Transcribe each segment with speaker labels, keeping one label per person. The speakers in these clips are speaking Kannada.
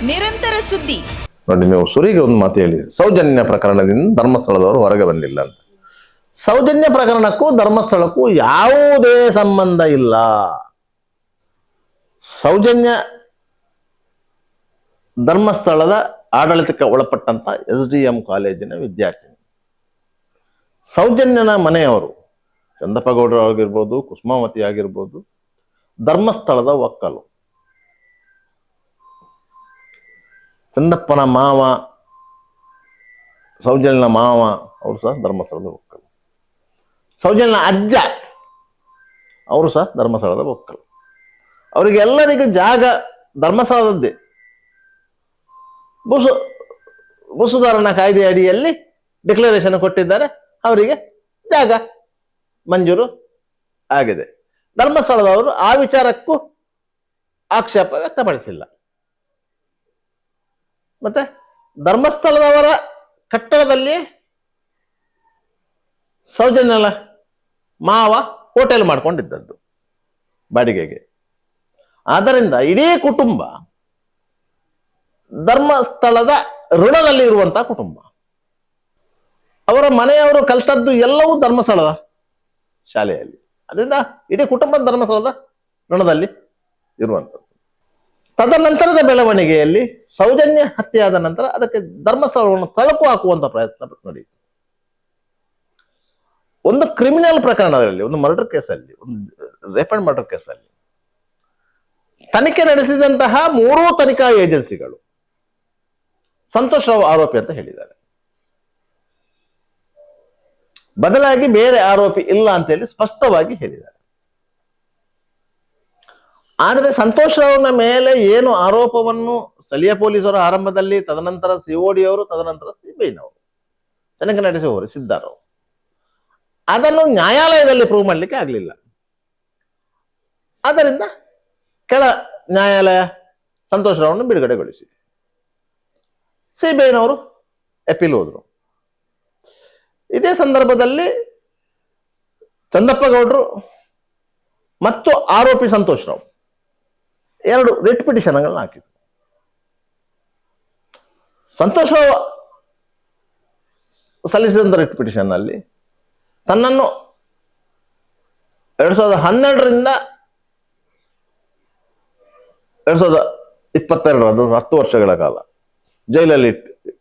Speaker 1: ನಿರಂತರ ಸುದ್ದಿ.
Speaker 2: ನೋಡಿ, ನೀವು ಸುರಿಗೆ ಒಂದು ಮಾತು ಹೇಳಿ, ಸೌಜನ್ಯ ಪ್ರಕರಣದಿಂದ ಧರ್ಮಸ್ಥಳದವರು ಹೊರಗೆ ಬಂದಿಲ್ಲ ಅಂತ. ಸೌಜನ್ಯ ಪ್ರಕರಣಕ್ಕೂ ಧರ್ಮಸ್ಥಳಕ್ಕೂ ಯಾವುದೇ ಸಂಬಂಧ ಇಲ್ಲ. ಸೌಜನ್ಯ ಧರ್ಮಸ್ಥಳದ ಆಡಳಿತಕ್ಕೆ ಒಳಪಟ್ಟಂತ SDM ಕಾಲೇಜಿನ ವಿದ್ಯಾರ್ಥಿನಿ. ಸೌಜನ್ಯನ ಮನೆಯವರು ಚಂದಪ್ಪಗೌಡರು ಆಗಿರ್ಬೋದು, ಕುಸುಮಾವತಿ ಆಗಿರ್ಬೋದು, ಧರ್ಮಸ್ಥಳದ ಒಕ್ಕಲು. ಚಂದಪ್ಪನ ಮಾವ, ಸೌಜನ್ಯನ ಮಾವ ಅವರು ಸಹ ಧರ್ಮಸ್ಥಳದ ಒಕ್ಕಲು. ಸೌಜನ್ಯನ ಅಜ್ಜ ಅವರು ಸಹ ಧರ್ಮಸ್ಥಳದ ಒಕ್ಕಲು. ಅವರಿಗೆಲ್ಲರಿಗೂ ಜಾಗ ಧರ್ಮಸ್ಥಳದದ್ದೇ. ಭೂಸುಧಾರಣಾ ಕಾಯ್ದೆ ಅಡಿಯಲ್ಲಿ ಡಿಕ್ಲರೇಷನ್ ಕೊಟ್ಟಿದ್ದಾರೆ, ಅವರಿಗೆ ಜಾಗ ಮಂಜೂರು ಆಗಿದೆ. ಧರ್ಮಸ್ಥಳದವರು ಆ ವಿಚಾರಕ್ಕೂ ಆಕ್ಷೇಪ ವ್ಯಕ್ತಪಡಿಸಿಲ್ಲ. ಮತ್ತೆ ಧರ್ಮಸ್ಥಳದವರ ಕಟ್ಟಡದಲ್ಲಿ ಸೌಜನ್ಯನ ಮಾವ ಹೋಟೆಲ್ ಮಾಡ್ಕೊಂಡಿದ್ದದ್ದು ಬಾಡಿಗೆಗೆ. ಆದ್ದರಿಂದ ಇಡೀ ಕುಟುಂಬ ಧರ್ಮಸ್ಥಳದ ಋಣದಲ್ಲಿ ಇರುವಂತಹ ಕುಟುಂಬ. ಅವರ ಮನೆಯವರು ಕಲ್ತದ್ದು ಎಲ್ಲವೂ ಧರ್ಮಸ್ಥಳದ ಶಾಲೆಯಲ್ಲಿ. ಅದರಿಂದ ಇಡೀ ಕುಟುಂಬ ಧರ್ಮಸ್ಥಳದ ಋಣದಲ್ಲಿ ಇರುವಂಥದ್ದು. ತದನಂತರದ ಬೆಳವಣಿಗೆಯಲ್ಲಿ ಸೌಜನ್ಯ ಹತ್ಯೆಯಾದ ನಂತರ ಅದಕ್ಕೆ ಧರ್ಮಸ್ಥಳವನ್ನು ತಳುಕು ಹಾಕುವಂತ ಪ್ರಯತ್ನ ನಡೆಯಿತು. ಒಂದು ಕ್ರಿಮಿನಲ್ ಪ್ರಕರಣದಲ್ಲಿ, ಒಂದು ಮರ್ಡರ್ ಕೇಸಲ್ಲಿ, ಒಂದು ರೇಪ್ ಅಂಡ್ ಮರ್ಡರ್ ಕೇಸಲ್ಲಿ ತನಿಖೆ ನಡೆಸಿದಂತಹ 3 ತನಿಖಾ ಏಜೆನ್ಸಿಗಳು ಸಂತೋಷ್ ರಾವ್ ಆರೋಪಿ ಅಂತ ಹೇಳಿದ್ದಾರೆ. ಬದಲಾಗಿ ಬೇರೆ ಆರೋಪಿ ಇಲ್ಲ ಅಂತ ಹೇಳಿ ಸ್ಪಷ್ಟವಾಗಿ ಹೇಳಿದ್ದಾರೆ. ಆದರೆ ಸಂತೋಷ್ ರಾವ್ನ ಮೇಲೆ ಏನು ಆರೋಪವನ್ನು ಸ್ಥಳೀಯ ಪೊಲೀಸರು ಆರಂಭದಲ್ಲಿ, ತದನಂತರ COD ಅವರು, ತದನಂತರ CBIನವರು ತನಿಖೆ ನಡೆಸಿ ಹೊರಿಸಿದ್ದಾರೆ. ಅದನ್ನು ನ್ಯಾಯಾಲಯದಲ್ಲಿ ಪ್ರೂವ್ ಮಾಡಲಿಕ್ಕೆ ಆಗಲಿಲ್ಲ. ಆದ್ದರಿಂದ ಕೆಳ ನ್ಯಾಯಾಲಯ ಸಂತೋಷ್ ರಾವ್ನ ಬಿಡುಗಡೆಗೊಳಿಸಿ CBIನವರು ಅಪೀಲ್ ಹೋದರು. ಇದೇ ಸಂದರ್ಭದಲ್ಲಿ ಚಂದಪ್ಪಗೌಡರು ಮತ್ತು ಆರೋಪಿ ಸಂತೋಷ್ ರಾವ್ 2 ರಿಟ್ ಪಿಟಿಷನ್ಗಳನ್ನ ಹಾಕಿದ್ರು. ಸಂತೋಷ್ ರಾವ್ ಸಲ್ಲಿಸಿದಂತ ರಿಟ್ ಪಿಟಿಷನ್ ನಲ್ಲಿ ತನ್ನನ್ನು 2012ರಿಂದ 2022 ಅದು 10 ವರ್ಷಗಳ ಕಾಲ ಜೈಲಲ್ಲಿ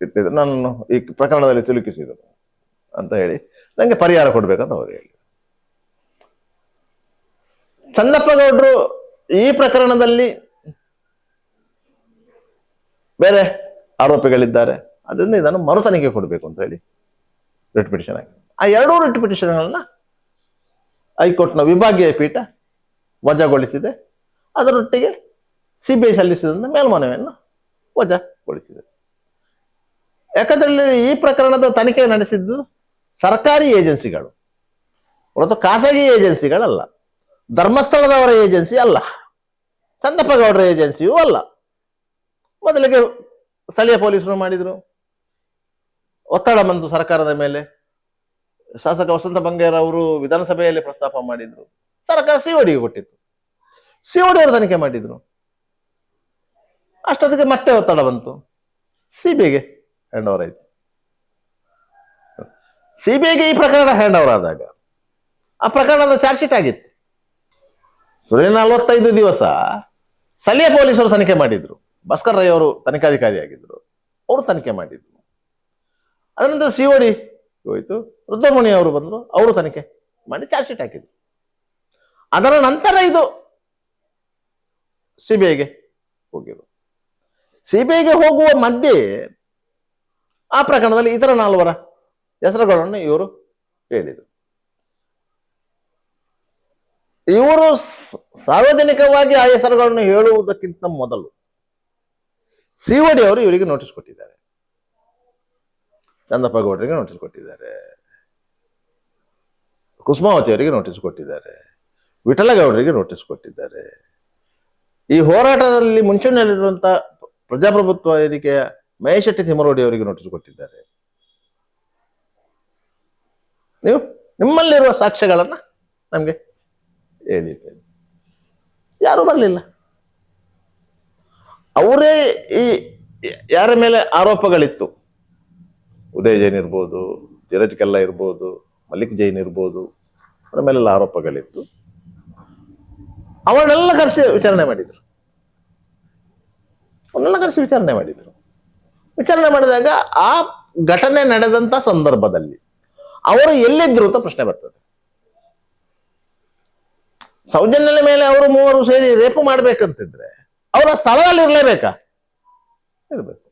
Speaker 2: ಇಟ್ಟಿದ್ರು, ನನ್ನನ್ನು ಈ ಪ್ರಕರಣದಲ್ಲಿ ಸಿಲುಕಿಸಿದರು ಅಂತ ಹೇಳಿ ನನಗೆ ಪರಿಹಾರ ಕೊಡ್ಬೇಕಂತ ಅವರು ಹೇಳಿ. ಚಂದಪ್ಪಗೌಡರು ಈ ಪ್ರಕರಣದಲ್ಲಿ ಬೇರೆ ಆರೋಪಿಗಳಿದ್ದಾರೆ, ಅದರಿಂದ ಇದನ್ನು ಮರು ತನಿಖೆ ಕೊಡಬೇಕು ಅಂತ ಹೇಳಿ ರಿಟ್ ಪಿಟಿಷನ್ ಆಗಿದೆ. ಆ 2 ರಿಟ್ ಪಿಟಿಷನ್ಗಳನ್ನ ಹೈಕೋರ್ಟ್ನ ವಿಭಾಗೀಯ ಪೀಠ ವಜಾಗೊಳಿಸಿದೆ. ಅದರೊಟ್ಟಿಗೆ CBI ಸಲ್ಲಿಸಿದಂತ ಮೇಲ್ಮನವಿಯನ್ನು ವಜಾಗೊಳಿಸಿದೆ. ಯಾಕಂದ್ರೆ ಈ ಪ್ರಕರಣದ ತನಿಖೆ ನಡೆಸಿದ್ದು ಸರ್ಕಾರಿ ಏಜೆನ್ಸಿಗಳು ಹೊರತು ಖಾಸಗಿ ಏಜೆನ್ಸಿಗಳಲ್ಲ. ಧರ್ಮಸ್ಥಳದವರ ಏಜೆನ್ಸಿ ಅಲ್ಲ, ಚಂದಪ್ಪಗೌಡರ ಏಜೆನ್ಸಿಯೂ ಅಲ್ಲ. ಮೊದಲಿಗೆ ಸ್ಥಳೀಯ ಪೊಲೀಸರು ಮಾಡಿದ್ರು, ಒತ್ತಡ ಬಂತು ಸರ್ಕಾರದ ಮೇಲೆ. ಶಾಸಕ ವಸಂತ ಬಂಗೇರ್ ಅವರು ವಿಧಾನಸಭೆಯಲ್ಲಿ ಪ್ರಸ್ತಾಪ ಮಾಡಿದ್ರು, ಸರ್ಕಾರ CODಗೆ ಕೊಟ್ಟಿತ್ತು, COD ಅವರು ತನಿಖೆ ಮಾಡಿದ್ರು. ಅಷ್ಟೊತ್ತಿಗೆ ಮತ್ತೆ ಒತ್ತಡ ಬಂತು, CBIಗೆ ಹ್ಯಾಂಡ್ ಓವರ್ ಆಯ್ತು. CBIಗೆ ಈ ಪ್ರಕರಣ ಹ್ಯಾಂಡ್ ಓವರ್ ಆದಾಗ ಆ ಪ್ರಕರಣದ ಚಾರ್ಜ್ ಶೀಟ್ ಆಗಿತ್ತು. 45 ದಿವಸ ಸ್ಥಳೀಯ ಪೊಲೀಸರು ತನಿಖೆ ಮಾಡಿದ್ರು. ಭಾಸ್ಕರ್ ರೈ ಅವರು ತನಿಖಾಧಿಕಾರಿ ಆಗಿದ್ರು, ಅವರು ತನಿಖೆ ಮಾಡಿದ್ರು. ಅದನಂತರ COD ಹೋಯ್ತು, ರುದ್ರಮುನಿ ಅವರು ಬಂದರು, ಅವರು ತನಿಖೆ ಮಾಡಿ ಚಾರ್ಜ್ ಶೀಟ್ ಹಾಕಿದ್ರು. ಅದರ ನಂತರ ಇದು CBIಗೆ ಹೋಗಿದ್ರು. CBIಗೆ ಹೋಗುವ ಮಧ್ಯೆ ಆ ಪ್ರಕರಣದಲ್ಲಿ ಇತರ 4 ಹೆಸರುಗಳನ್ನು ಇವರು ಹೇಳಿದರು. ಇವರು ಸಾರ್ವಜನಿಕವಾಗಿ ಆ ಹೆಸರುಗಳನ್ನು ಹೇಳುವುದಕ್ಕಿಂತ ಮೊದಲು COD ಅವರು ಇವರಿಗೆ ನೋಟಿಸ್ ಕೊಟ್ಟಿದ್ದಾರೆ, ಚಂದಪ್ಪಗೌಡರಿಗೆ ನೋಟಿಸ್ ಕೊಟ್ಟಿದ್ದಾರೆ, ಕುಸುಮಾವತಿ ಅವರಿಗೆ ನೋಟಿಸ್ ಕೊಟ್ಟಿದ್ದಾರೆ, ವಿಠಲಗೌಡರಿಗೆ ನೋಟಿಸ್ ಕೊಟ್ಟಿದ್ದಾರೆ. ಈ ಹೋರಾಟದಲ್ಲಿ ಮುಂಚೂಣಿಯಲ್ಲಿರುವಂತಹ ಪ್ರಜಾಪ್ರಭುತ್ವ ವೇದಿಕೆಯ ಮಹೇಶ್ ಶೆಟ್ಟಿ ತಿಮ್ಮರೋಡಿ ಅವರಿಗೆ ನೋಟಿಸ್ ಕೊಟ್ಟಿದ್ದಾರೆ. ನೀವು ನಿಮ್ಮಲ್ಲಿರುವ ಸಾಕ್ಷ್ಯಗಳನ್ನ ನಮಗೆ ಹೇಳಿದ್ದೇನೆ, ಯಾರು ಬರಲಿಲ್ಲ. ಅವರೇ ಈ ಯಾರ ಮೇಲೆ ಆರೋಪಗಳಿತ್ತು, ಉದಯ್ ಜೈನ್ ಇರ್ಬೋದು, ಧೀರಜ್ ಕೆಲ್ಲ ಇರ್ಬೋದು, ಮಲ್ಲಿಕ್ ಜೈನ್ ಇರ್ಬೋದು, ಅವರ ಮೇಲೆಲ್ಲ ಆರೋಪಗಳಿತ್ತು. ಅವರನ್ನೆಲ್ಲ ಕರೆಸಿ ವಿಚಾರಣೆ ಮಾಡಿದ್ರು. ಅವನ್ನೆಲ್ಲ ಕರೆಸಿ ವಿಚಾರಣೆ ಮಾಡಿದ್ರು. ವಿಚಾರಣೆ ಮಾಡಿದಾಗ ಆ ಘಟನೆ ನಡೆದಂತ ಸಂದರ್ಭದಲ್ಲಿ ಅವರು ಎಲ್ಲಿದ್ರು ಅಂತ ಪ್ರಶ್ನೆ ಬರ್ತದೆ. ಸೌಜನ್ಯನ ಮೇಲೆ ಅವರು ಮೂವರು ಸೇರಿ ರೇಪು ಮಾಡ್ಬೇಕಂತಿದ್ರೆ ಅವರ ಸ್ಥಳದಲ್ಲಿ ಇರಲೇಬೇಕಾ? ಇರಬೇಕು.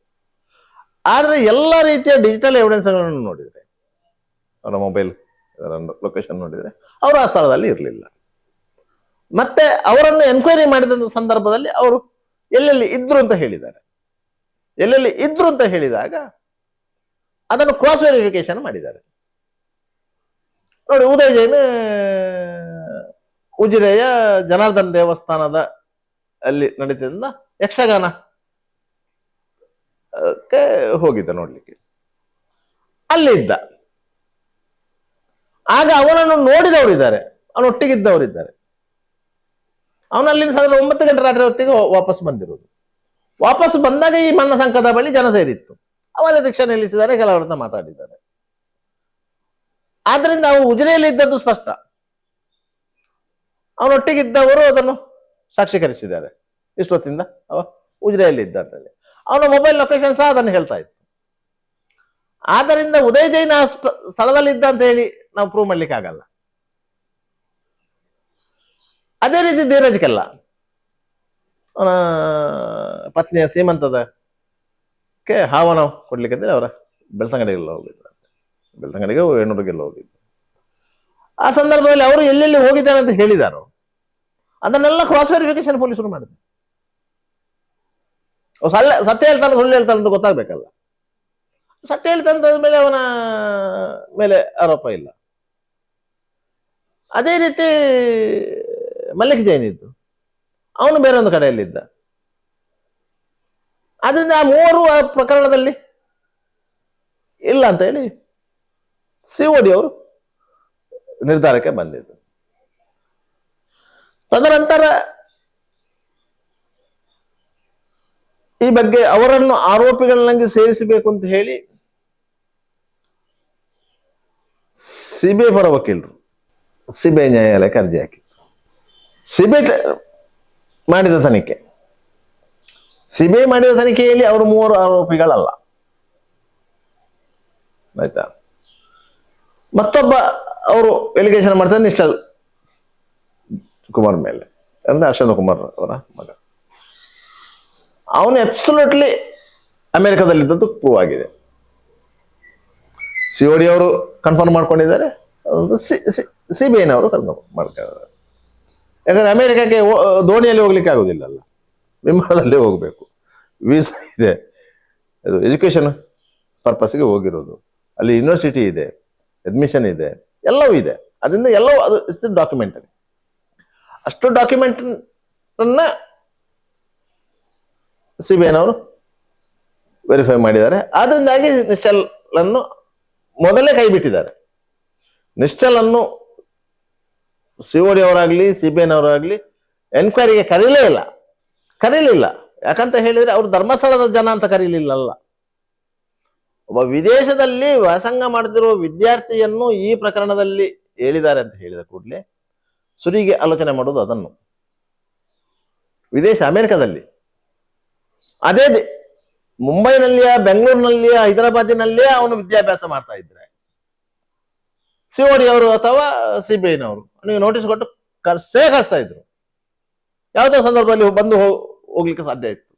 Speaker 2: ಆದ್ರೆ ಎಲ್ಲ ರೀತಿಯ ಡಿಜಿಟಲ್ ಎವಿಡೆನ್ಸ್ಗಳನ್ನು ನೋಡಿದ್ರೆ, ಅವರ ಮೊಬೈಲ್ ಲೊಕೇಶನ್ ನೋಡಿದ್ರೆ ಅವರು ಆ ಸ್ಥಳದಲ್ಲಿ ಇರಲಿಲ್ಲ. ಮತ್ತೆ ಅವರನ್ನು ಎನ್ಕ್ವೈರಿ ಮಾಡಿದ ಸಂದರ್ಭದಲ್ಲಿ ಅವರು ಎಲ್ಲೆಲ್ಲಿ ಇದ್ರು ಅಂತ ಹೇಳಿದ್ದಾರೆ. ಎಲ್ಲೆಲ್ಲಿ ಇದ್ರು ಅಂತ ಹೇಳಿದಾಗ ಅದನ್ನು ಕ್ರಾಸ್ ವೆರಿಫಿಕೇಶನ್ ಮಾಡಿದ್ದಾರೆ. ನೋಡಿ, ಉದಯ್ ಜೈನ್ ಉಜಿರೆಯ ಜನಾರ್ದನ್ ದೇವಸ್ಥಾನದ ಅಲ್ಲಿ ನಡೀತಿದ್ದ ಯಕ್ಷಗಾನ ಹೋಗಿದ್ದ ನೋಡ್ಲಿಕ್ಕೆ, ಅಲ್ಲಿದ್ದ. ಆಗ ಅವನನ್ನು ನೋಡಿದವರಿದ್ದಾರೆ, ಅವನೊಟ್ಟಿಗಿದ್ದವರಿದ್ದಾರೆ. ಅವನಲ್ಲಿ 9 ಗಂಟೆ ರಾತ್ರಿ ಹೊತ್ತಿಗೆ ವಾಪಸ್ ಬಂದಿರೋದು. ವಾಪಸ್ ಬಂದಾಗ ಈ ಮನ್ನ ಸಂಕದ ಬಳಿ ಜನ ಸೇರಿತ್ತು. ಅವರ ರಿಕ್ಷಾ ನಿಲ್ಲಿಸಿದ್ದಾರೆ, ಕೆಲವರನ್ನ ಮಾತಾಡಿದ್ದಾರೆ. ಆದ್ರಿಂದ ಅವನು ಉಜಿರೆಯಲ್ಲಿ ಇದ್ದದ್ದು ಸ್ಪಷ್ಟ. ಅವನೊಟ್ಟಿಗಿದ್ದವರು ಅದನ್ನು ಸಾಕ್ಷೀಕರಿಸಿದ್ದಾರೆ. ಇಷ್ಟೊತ್ತಿಂದ ಅವ ಉಜಿರೆಯಲ್ಲಿ ಇದ್ದ ಅಂತೇಳಿ ಅವನ ಮೊಬೈಲ್ ಲೊಕೇಶನ್ ಸಹ ಅದನ್ನು ಹೇಳ್ತಾ ಇತ್ತು. ಆದ್ದರಿಂದ ಉದಯ್ ಜೈನ್ ಆ ಸ್ಥಳದಲ್ಲಿ ಇದ್ದ ಅಂತ ಹೇಳಿ ನಾವು ಪ್ರೂವ್ ಮಾಡ್ಲಿಕ್ಕೆ ಆಗಲ್ಲ. ಅದೇ ರೀತಿ ಧೀರಜ್ ಕೆಲ್ಲ ಅವನ ಪತ್ನಿಯ ಸೀಮಂತದಕ್ಕೆ ಹಾವನ ಕೊಡ್ಲಿಕ್ಕೆ ಅವರ ಬೆಳ್ತಂಗಡಿಗೆಲ್ಲ ಹೋಗಿದ್ರು. ಬೆಳ್ತಂಗಡಿಗೆ ಹೆಣ್ಣೂರಿಗೆಲ್ಲ ಹೋಗಿದ್ರು. ಆ ಸಂದರ್ಭದಲ್ಲಿ ಅವರು ಎಲ್ಲೆಲ್ಲಿ ಹೋಗಿದ್ದಾರೆ ಅಂತ ಹೇಳಿದಾರೋ ಅದನ್ನೆಲ್ಲ ಕ್ರಾಸ್ ವೆರಿಫಿಕೇಶನ್ ಪೊಲೀಸರು ಮಾಡಿದ್ರು. ಸತ್ಯ ಹೇಳ್ತಾನೆ ಸುಳ್ಳು ಹೇಳ್ತಾನೆ ಅಂತ ಗೊತ್ತಾಗ್ಬೇಕಲ್ಲ. ಸತ್ಯ ಹೇಳ್ತಾನೆ ಮೇಲೆ ಅವನ ಮೇಲೆ ಆರೋಪ ಇಲ್ಲ. ಅದೇ ರೀತಿ ಮಲ್ಲಿಕ್ ಜೈನ್ ಇದ್ದು, ಅವನು ಬೇರೆ ಒಂದು ಕಡೆಯಲ್ಲಿದ್ದ. ಆದ್ರಿಂದ ಆ ಮೂವರು ಆ ಪ್ರಕರಣದಲ್ಲಿ ಇಲ್ಲ ಅಂತ ಹೇಳಿ COD ಅವರು ನಿರ್ಧಾರಕ್ಕೆ ಬಂದಿದ್ದು. ತದನಂತರ ಈ ಬಗ್ಗೆ ಅವರನ್ನು ಆರೋಪಿಗಳನ್ನಾಗಿ ಸೇರಿಸಬೇಕು ಅಂತ ಹೇಳಿ CBI ಪರ ವಕೀಲರು CBI ನ್ಯಾಯಾಲಯಕ್ಕೆ ಅರ್ಜಿ ಹಾಕಿತ್ತು. CBI ಮಾಡಿದ ತನಿಖೆಯಲ್ಲಿ ಅವರು 3 ಆರೋಪಿಗಳಲ್ಲ, ಆಯ್ತಾ. ಮತ್ತೊಬ್ಬ ಅವರು ಎಲಿಗೇಷನ್ ಮಾಡ್ತಾರೆ ನಿಶ್ಚಲ್ ಕುಮಾರ್ ಮೇಲೆ, ಅಂದ್ರೆ ಹರ್ಷೇಂದ್ರ ಕುಮಾರ್ ಅವರ ಮಗ. ಅವನು ಅಬ್ಸಲ್ಯೂಟ್ಲಿ ಅಮೆರಿಕದಲ್ಲಿದ್ದದ್ದು ಪ್ರೂವ್ ಆಗಿದೆ. COD ಅವರು ಕನ್ಫರ್ಮ್ ಮಾಡ್ಕೊಂಡಿದ್ದಾರೆ, CBIನವರು ಕನ್ಫರ್ಮ್ ಮಾಡ್ಕೊಂಡಿದ್ದಾರೆ. ಯಾಕಂದ್ರೆ ಅಮೆರಿಕಕ್ಕೆ ದೋಣಿಯಲ್ಲಿ ಹೋಗ್ಲಿಕ್ಕೆ ಆಗುದಿಲ್ಲಲ್ಲ, ವಿಮಾನದಲ್ಲಿ ಹೋಗ್ಬೇಕು. ವೀಸಾ ಇದೆ, ಅದು ಎಜುಕೇಶನ್ ಪರ್ಪಸ್ಗೆ ಹೋಗಿರೋದು. ಅಲ್ಲಿ ಯೂನಿವರ್ಸಿಟಿ ಇದೆ, ಅಡ್ಮಿಷನ್ ಇದೆ, ಎಲ್ಲವೂ ಇದೆ. ಅದರಿಂದ ಎಲ್ಲವೂ ಅದು ಇಷ್ಟು ಡಾಕ್ಯುಮೆಂಟರಿ. ಅಷ್ಟು ಡಾಕ್ಯುಮೆಂಟ್ ಅನ್ನ CBIನವರು ವೆರಿಫೈ ಮಾಡಿದ್ದಾರೆ. ಆದ್ರಿಂದಾಗಿ ನಿಶ್ಚಲ್ ಅನ್ನು ಮೊದಲೇ ಕೈ ಬಿಟ್ಟಿದ್ದಾರೆ. ನಿಶ್ಚಲ್ ಅನ್ನು COD ಅವರಾಗ್ಲಿ CBIನವರಾಗ್ಲಿ ಎನ್ಕ್ವೈರಿಗೆ ಕರೀಲಿಲ್ಲ. ಯಾಕಂತ ಹೇಳಿದ್ರೆ ಅವರು ಧರ್ಮಸ್ಥಳದ ಜನ ಅಂತ ಕರೀಲಿಲ್ಲಲ್ಲ. ಒಬ್ಬ ವಿದೇಶದಲ್ಲಿ ವ್ಯಾಸಂಗ ಮಾಡುತ್ತಿರುವ ವಿದ್ಯಾರ್ಥಿಯನ್ನು ಈ ಪ್ರಕರಣದಲ್ಲಿ ಹೇಳಿದ್ದಾರೆ ಅಂತ ಹೇಳಿದ ಕೂಡಲೇ ಸುರಿಗೆ ಆಲೋಚನೆ ಮಾಡೋದು ಅದನ್ನು. ವಿದೇಶ ಅಮೆರಿಕದಲ್ಲಿ, ಅದೇ ಮುಂಬೈನಲ್ಲಿಯ, ಬೆಂಗಳೂರಿನಲ್ಲಿಯ, ಹೈದರಾಬಾದಿನಲ್ಲಿಯೇ ಅವನು ವಿದ್ಯಾಭ್ಯಾಸ ಮಾಡ್ತಾ ಇದ್ರೆ COD ಅವರು ಅಥವಾ CBIನವರು ನೀವು ನೋಟಿಸ್ ಕೊಟ್ಟು ಕರೆಸ್ತಾ ಇದ್ರು. ಯಾವುದೋ ಸಂದರ್ಭದಲ್ಲಿ ಬಂದು ಹೋಗ್ಲಿಕ್ಕೆ ಸಾಧ್ಯ ಇತ್ತು.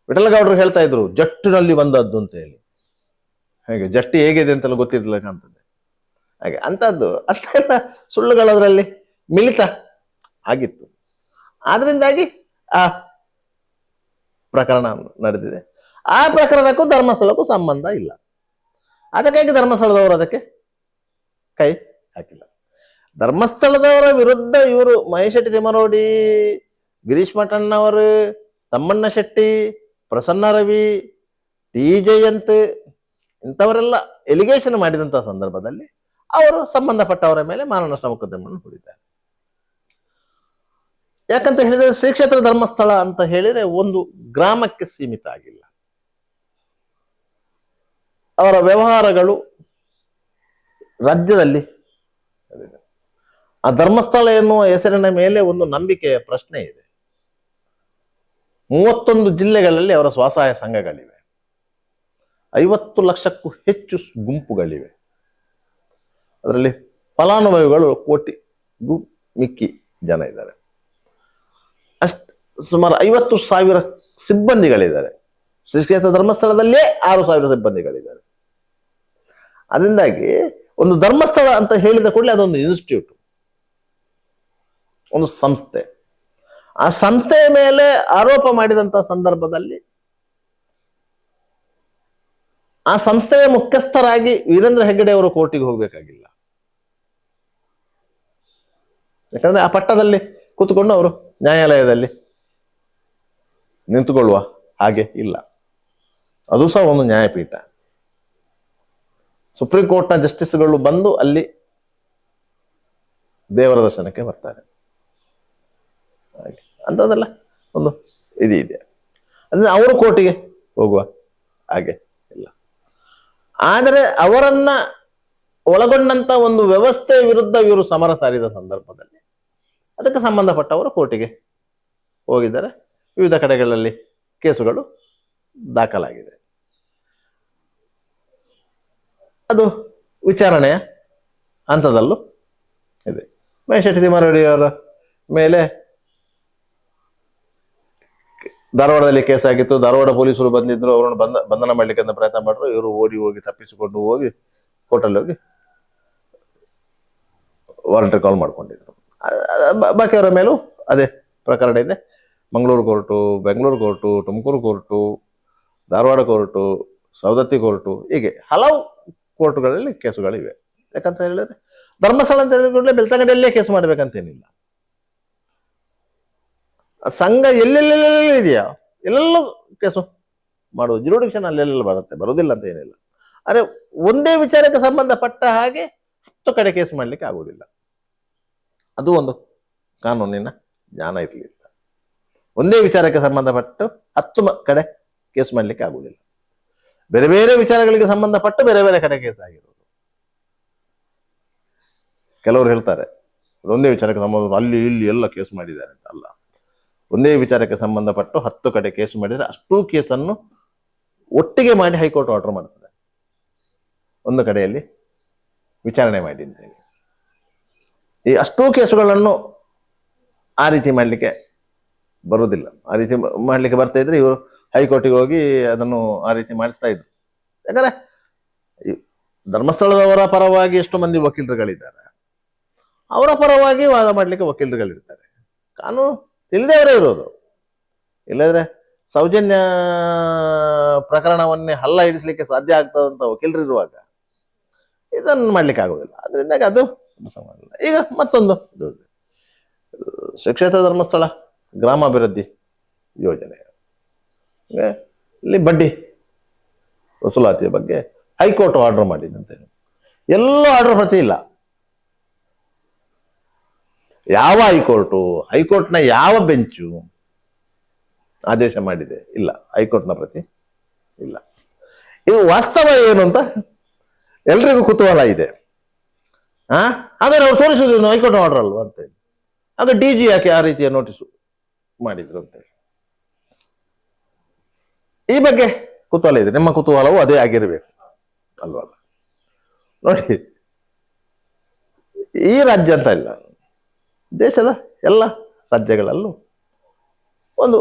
Speaker 2: ವಿಠಲಗೌಡರು ಹೇಳ್ತಾ ಇದ್ರು ಜಟ್ಟಿನಲ್ಲಿ ಬಂದದ್ದು ಅಂತ ಹೇಳಿ. ಹಾಗೆ ಜಟ್ಟಿ ಹೇಗಿದೆ ಅಂತೆಲ್ಲ ಗೊತ್ತಿರ್ಲಿಲ್ಲ ಕಾಣ್ತದೆ. ಹಾಗೆ ಅಂತದ್ದು ಅಂತೆಲ್ಲ ಸುಳ್ಳುಗಳದ್ರಲ್ಲಿ ಮಿಳಿತ ಆಗಿತ್ತು. ಆದ್ರಿಂದಾಗಿ ಆ ಪ್ರಕರಣ ನಡೆದಿದೆ. ಆ ಪ್ರಕರಣಕ್ಕೂ ಧರ್ಮಸ್ಥಳಕ್ಕೂ ಸಂಬಂಧ ಇಲ್ಲ. ಅದಕ್ಕಾಗಿ ಧರ್ಮಸ್ಥಳದವರು ಅದಕ್ಕೆ ಕೈ ಹಾಕಿಲ್ಲ. ಧರ್ಮಸ್ಥಳದವರ ವಿರುದ್ಧ ಇವರು ಮಹೇಶ್ ಶೆಟ್ಟಿ ತಿಮ್ಮರೋಡಿ, ಗಿರೀಶ್ ಮಠಣ್ಣವರು, ತಮ್ಮಣ್ಣ ಶೆಟ್ಟಿ, ಪ್ರಸನ್ನ ರವಿ, ಟಿ ಜಯಂತ್ ಇಂಥವರೆಲ್ಲ ಎಲಿಗೇಷನ್ ಮಾಡಿದಂತಹ ಸಂದರ್ಭದಲ್ಲಿ ಅವರು ಸಂಬಂಧಪಟ್ಟವರ ಮೇಲೆ ಮಾನನಷ್ಟ ಮೊಕದ್ದಮೆಯನ್ನು ಹೂಡಿದ್ದಾರೆ. ಯಾಕಂತ ಹೇಳಿದ್ರೆ ಶ್ರೀ ಕ್ಷೇತ್ರ ಧರ್ಮಸ್ಥಳ ಅಂತ ಹೇಳಿದ್ರೆ ಒಂದು ಗ್ರಾಮಕ್ಕೆ ಸೀಮಿತ ಆಗಿಲ್ಲ. ಅವರ ವ್ಯವಹಾರಗಳು ರಾಜ್ಯದಲ್ಲಿ, ಆ ಧರ್ಮಸ್ಥಳ ಎನ್ನುವ ಹೆಸರಿನ ಮೇಲೆ ಒಂದು ನಂಬಿಕೆಯ ಪ್ರಶ್ನೆ ಇದೆ. 31 ಜಿಲ್ಲೆಗಳಲ್ಲಿ ಅವರ ಸ್ವಸಹಾಯ ಸಂಘಗಳಿವೆ. 50 ಲಕ್ಷಕ್ಕೂ ಹೆಚ್ಚು ಗುಂಪುಗಳಿವೆ. ಅದರಲ್ಲಿ ಫಲಾನುಭವಿಗಳು ಕೋಟಿಗೂ ಮಿಕ್ಕಿ ಜನ ಇದ್ದಾರೆ. ಸುಮಾರು 50,000 ಸಿಬ್ಬಂದಿಗಳಿದ್ದಾರೆ. ಶ್ರೀ ಕ್ಷೇತ್ರ ಧರ್ಮಸ್ಥಳದಲ್ಲೇ 6,000 ಸಿಬ್ಬಂದಿಗಳಿದ್ದಾರೆ. ಅದರಿಂದಾಗಿ ಒಂದು ಧರ್ಮಸ್ಥಳ ಅಂತ ಹೇಳಿದ ಕೂಡಲೇ ಅದೊಂದು ಇನ್ಸ್ಟಿಟ್ಯೂಟ್, ಒಂದು ಸಂಸ್ಥೆ. ಆ ಸಂಸ್ಥೆಯ ಮೇಲೆ ಆರೋಪ ಮಾಡಿದಂತ ಸಂದರ್ಭದಲ್ಲಿ ಆ ಸಂಸ್ಥೆಯ ಮುಖ್ಯಸ್ಥರಾಗಿ ವೀರೇಂದ್ರ ಹೆಗ್ಗಡೆ ಅವರು ಕೋರ್ಟಿಗೆ ಹೋಗ್ಬೇಕಾಗಿಲ್ಲ. ಯಾಕಂದ್ರೆ ಆ ಪಟ್ಟದಲ್ಲಿ ಕೂತ್ಕೊಂಡು ಅವರು ನ್ಯಾಯಾಲಯದಲ್ಲಿ ನಿಂತುಕೊಳ್ಳುವ ಹಾಗೆ ಇಲ್ಲ. ಅದು ಸಹ ಒಂದು ನ್ಯಾಯಪೀಠ. ಸುಪ್ರೀಂ ಕೋರ್ಟ್ನ ಜಸ್ಟಿಸ್ಗಳು ಬಂದು ಅಲ್ಲಿ ದೇವರ ದರ್ಶನಕ್ಕೆ ಬರ್ತಾರೆ. ಹಾಗೆ ಅಂಥದ್ದೆಲ್ಲ ಒಂದು ಇದೆ. ಅಂದ್ರೆ ಅವರು ಕೋರ್ಟಿಗೆ ಹೋಗುವ ಹಾಗೆ ಇಲ್ಲ. ಆದರೆ ಅವರನ್ನ ಒಳಗೊಂಡಂತ ಒಂದು ವ್ಯವಸ್ಥೆಯ ವಿರುದ್ಧ ಇವರು ಸಮರ ಸಾರಿದ ಸಂದರ್ಭದಲ್ಲಿ ಅದಕ್ಕೆ ಸಂಬಂಧಪಟ್ಟವರು ಕೋರ್ಟಿಗೆ ಹೋಗಿದ್ದಾರೆ. ವಿವಿಧ ಕಡೆಗಳಲ್ಲಿ ಕೇಸುಗಳು ದಾಖಲಾಗಿದೆ. ಅದು ವಿಚಾರಣೆಯ ಹಂತದಲ್ಲೂ ಇದೆ. ಮಹೇಶ್ ತಿಮ್ಮಾರೆಡ್ಡಿಯವರ ಮೇಲೆ ಧಾರವಾಡದಲ್ಲಿ ಕೇಸಾಗಿತ್ತು. ಧಾರವಾಡ ಪೊಲೀಸರು ಬಂದಿದ್ರು, ಅವರನ್ನು ಬಂಧನ ಮಾಡ್ಲಿಕ್ಕೆ ಅಂತ ಪ್ರಯತ್ನ ಮಾಡಿದ್ರು. ಇವರು ಓಡಿ ಹೋಗಿ ತಪ್ಪಿಸಿಕೊಂಡು ಹೋಗಿ ಕೋರ್ಟಲ್ಲಿ ಹೋಗಿ ವಾರಂಟ್ ಕಾಲ್ ಮಾಡ್ಕೊಂಡಿದ್ರು. ಬಾಕಿಯವರ ಮೇಲೂ ಅದೇ ಪ್ರಕರಣ ಇದೆ. Mangaluru court, Bengaluru court, Tumakuru court, Dharwad court, Savadatti court, ಹೀಗೆ ಹಲವು ಕೋರ್ಟುಗಳಲ್ಲಿ ಕೇಸುಗಳಿವೆ. ಯಾಕಂತ ಹೇಳಿದ್ರೆ ಧರ್ಮಸ್ಥಳ ಅಂತ ಹೇಳಿದ್ರೆ ಬೆಳ್ತಂಗಡಿಯಲ್ಲೇ ಕೇಸು ಮಾಡ್ಬೇಕಂತೇನಿಲ್ಲ. ಸಂಘ ಎಲ್ಲೆಲ್ಲೆಲ್ಲ ಇದೆಯಾ ಎಲ್ಲೆಲ್ಲೂ ಕೇಸು ಮಾಡುವುದು. ಜ್ಯುರಿಡಿಕ್ಷನ್ ಅಲ್ಲೆಲ್ಲ ಬರುವುದಿಲ್ಲ ಅಂತ ಏನಿಲ್ಲ. ಆದರೆ ಒಂದೇ ವಿಚಾರಕ್ಕೆ ಸಂಬಂಧಪಟ್ಟ ಹಾಗೆ 10 ಕಡೆ ಕೇಸು ಮಾಡ್ಲಿಕ್ಕೆ ಆಗುವುದಿಲ್ಲ. ಅದು ಒಂದು ಕಾನೂನಿನ ಜ್ಞಾನ ಇರಲಿ. ಒಂದೇ ವಿಚಾರಕ್ಕೆ ಸಂಬಂಧಪಟ್ಟು 10 ಕಡೆ ಕೇಸ್ ಮಾಡ್ಲಿಕ್ಕೆ ಆಗುವುದಿಲ್ಲ. ಬೇರೆ ಬೇರೆ ವಿಚಾರಗಳಿಗೆ ಸಂಬಂಧಪಟ್ಟು ಬೇರೆ ಬೇರೆ ಕಡೆ ಕೇಸ್ ಆಗಿರೋದು. ಕೆಲವರು ಹೇಳ್ತಾರೆ ಒಂದೇ ವಿಚಾರಕ್ಕೆ ಸಂಬಂಧ ಅಲ್ಲಿ ಇಲ್ಲಿ ಎಲ್ಲ ಕೇಸ್ ಮಾಡಿದ್ದಾರೆ ಅಂತ. ಅಲ್ಲ, ಒಂದೇ ವಿಚಾರಕ್ಕೆ ಸಂಬಂಧಪಟ್ಟು 10 ಕಡೆ ಕೇಸ್ ಮಾಡಿದರೆ ಅಷ್ಟೂ ಕೇಸನ್ನು ಒಟ್ಟಿಗೆ ಮಾಡಿ ಹೈಕೋರ್ಟ್ ಆರ್ಡರ್ ಮಾಡ್ತದೆ ಒಂದು ಕಡೆಯಲ್ಲಿ ವಿಚಾರಣೆ ಮಾಡಿ ಅಂತೇಳಿ. ಈ ಅಷ್ಟೂ ಕೇಸುಗಳನ್ನು ಆ ರೀತಿ ಮಾಡಲಿಕ್ಕೆ ಬರುವುದಿಲ್ಲ. ಆ ರೀತಿ ಮಾಡಲಿಕ್ಕೆ ಬರ್ತಾ ಇದ್ರೆ ಇವರು ಹೈಕೋರ್ಟಿಗೆ ಹೋಗಿ ಅದನ್ನು ಆ ರೀತಿ ಮಾಡಿಸ್ತಾ ಇದ್ರು. ಯಾಕಂದ್ರೆ ಧರ್ಮಸ್ಥಳದವರ ಪರವಾಗಿ ಎಷ್ಟು ಮಂದಿ ವಕೀಲರುಗಳಿದ್ದಾರೆ, ಅವರ ಪರವಾಗಿ ವಾದ ಮಾಡಲಿಕ್ಕೆ ವಕೀಲರುಗಳಿರ್ತಾರೆ. ಕಾನೂನು ತಿಳಿದವರೇ ಇರೋದು. ಇಲ್ಲದ್ರೆ ಸೌಜನ್ಯ ಪ್ರಕರಣವನ್ನೇ ಹಲ್ಲ ಹಿಡಿಸ್ಲಿಕ್ಕೆ ಸಾಧ್ಯ ಆಗ್ತದಂತ ವಕೀಲರು ಇರುವಾಗ ಇದನ್ನು ಮಾಡ್ಲಿಕ್ಕೆ ಆಗುದಿಲ್ಲ. ಅದರಿಂದಾಗಿ ಅದು ಸಮಾನ. ಈಗ ಮತ್ತೊಂದು ಶ್ರೀ ಕ್ಷೇತ್ರ ಧರ್ಮಸ್ಥಳ ಗ್ರಾಮಾಭಿವೃದ್ಧಿ ಯೋಜನೆ, ಇಲ್ಲಿ ಬಡ್ಡಿ ವಸೂಲಾತಿಯ ಬಗ್ಗೆ ಹೈಕೋರ್ಟ್ ಆರ್ಡರ್ ಮಾಡಿದಂತೆ. ಎಲ್ಲ ಆರ್ಡರ್ ಪ್ರತಿ ಇಲ್ಲ. ಯಾವ ಹೈಕೋರ್ಟ್ನ ಯಾವ ಬೆಂಚು ಆದೇಶ ಮಾಡಿದೆ? ಇಲ್ಲ, ಹೈಕೋರ್ಟ್ನ ಪ್ರತಿ ಇಲ್ಲ. ಇದು ವಾಸ್ತವ ಏನು ಅಂತ ಎಲ್ರಿಗೂ ಕುತೂಹಲ ಇದೆ. ಹಾಗಾದ್ರೆ ಅವ್ರು ತೋರಿಸುವುದು ಹೈಕೋರ್ಟ್ ಆರ್ಡರ್ ಅಲ್ವಾ ಅಂತೇಳಿ. ಆಗ DG ಯಾಕೆ ಆ ರೀತಿಯ ನೋಟಿಸು ಮಾಡಿದ್ರು ಅಂತೇಳಿ ಈ ಬಗ್ಗೆ ಕುತೂಹಲ ಇದೆ. ನಿಮ್ಮ ಕುತೂಹಲವು ಅದೇ ಆಗಿರಬೇಕು ಅಲ್ವಲ್ಲ? ನೋಡಿ, ಈ ರಾಜ್ಯ ಅಂತ ಇಲ್ಲ, ದೇಶದ ಎಲ್ಲ ರಾಜ್ಯಗಳಲ್ಲೂ ಒಂದು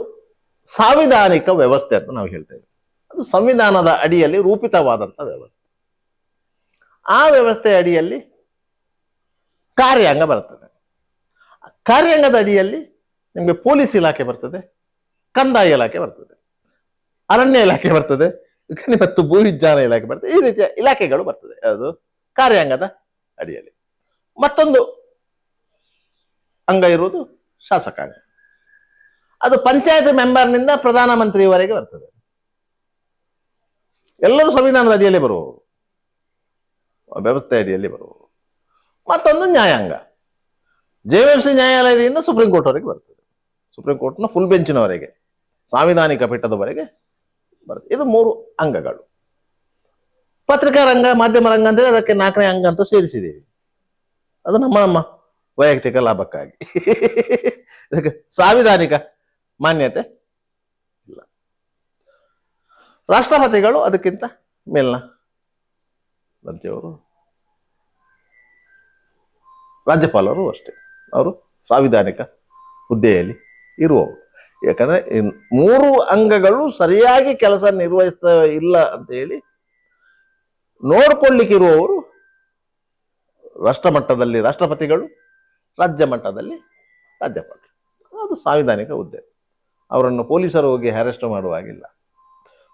Speaker 2: ಸಾಂವಿಧಾನಿಕ ವ್ಯವಸ್ಥೆ ಅಂತ ನಾವು ಹೇಳ್ತೇವೆ. ಅದು ಸಂವಿಧಾನದ ಅಡಿಯಲ್ಲಿ ರೂಪಿತವಾದಂಥ ವ್ಯವಸ್ಥೆ. ಆ ವ್ಯವಸ್ಥೆಯ ಅಡಿಯಲ್ಲಿ ಕಾರ್ಯಾಂಗ ಬರ್ತದೆ. ಕಾರ್ಯಾಂಗದ ಅಡಿಯಲ್ಲಿ ನಿಮಗೆ ಪೊಲೀಸ್ ಇಲಾಖೆ ಬರ್ತದೆ, ಕಂದಾಯ ಇಲಾಖೆ ಬರ್ತದೆ, ಅರಣ್ಯ ಇಲಾಖೆ ಬರ್ತದೆ, ಮತ್ತು ಭೂವಿಜ್ಞಾನ ಇಲಾಖೆ ಬರ್ತದೆ. ಈ ರೀತಿಯ ಇಲಾಖೆಗಳು ಬರ್ತದೆ ಅದು ಕಾರ್ಯಾಂಗದ ಅಡಿಯಲ್ಲಿ. ಮತ್ತೊಂದು ಅಂಗ ಇರುವುದು ಶಾಸಕಾಂಗ. ಅದು ಪಂಚಾಯತ್ ಮೆಂಬರ್ನಿಂದ ಪ್ರಧಾನಮಂತ್ರಿಯವರೆಗೆ ಬರ್ತದೆ. ಎಲ್ಲರೂ ಸಂವಿಧಾನದ ಅಡಿಯಲ್ಲಿ ಬರುವವರು, ವ್ಯವಸ್ಥೆ ಅಡಿಯಲ್ಲಿ ಬರುವವರು. ಮತ್ತೊಂದು ನ್ಯಾಯಾಂಗ, JMFC ನ್ಯಾಯಾಲಯದಿಂದ ಸುಪ್ರೀಂ ಕೋರ್ಟ್ ವರೆಗೆ ಬರ್ತದೆ. ಸುಪ್ರೀಂ ಕೋರ್ಟ್ನ ಫುಲ್ ಬೆಂಚಿನವರೆಗೆ, ಸಾಂವಿಧಾನಿಕ ಪೀಠದವರೆಗೆ ಬರುತ್ತೆ. ಇದು 3 ಅಂಗಗಳು. ಪತ್ರಿಕಾ ರಂಗ, ಮಾಧ್ಯಮ ರಂಗ ಅಂತೇಳಿ ಅದಕ್ಕೆ 4ನೇ ಅಂಗ ಅಂತ ಸೇರಿಸಿದ್ದೀವಿ. ಅದು ನಮ್ಮ ವೈಯಕ್ತಿಕ ಲಾಭಕ್ಕಾಗಿ. ಇದಕ್ಕೆ ಸಾಂವಿಧಾನಿಕ ಮಾನ್ಯತೆ ಇಲ್ಲ. ರಾಷ್ಟ್ರಪತಿಗಳು ಅದಕ್ಕಿಂತ ಮೇಲ್ನ ದಂತೆಯವರು. ರಾಜ್ಯಪಾಲರು ಅಷ್ಟೇ, ಅವರು ಸಾಂವಿಧಾನಿಕ ಹುದ್ದೆಯಲ್ಲಿ ಇರುವವರು. ಯಾಕಂದ್ರೆ 3 ಅಂಗಗಳು ಸರಿಯಾಗಿ ಕೆಲಸ ನಿರ್ವಹಿಸ್ತಾ ಇಲ್ಲ ಅಂತ ಹೇಳಿ ನೋಡ್ಕೊಳ್ಳಿಕ್ಕಿರುವವರು ರಾಷ್ಟ್ರ ಮಟ್ಟದಲ್ಲಿ ರಾಷ್ಟ್ರಪತಿಗಳು, ರಾಜ್ಯ ಮಟ್ಟದಲ್ಲಿ ರಾಜ್ಯಪಾಲರು. ಅದು ಸಾಂವಿಧಾನಿಕ ಹುದ್ದೆ. ಅವರನ್ನು ಪೊಲೀಸರು ಹೋಗಿ ಅರೆಸ್ಟ್ ಮಾಡುವಾಗಿಲ್ಲ,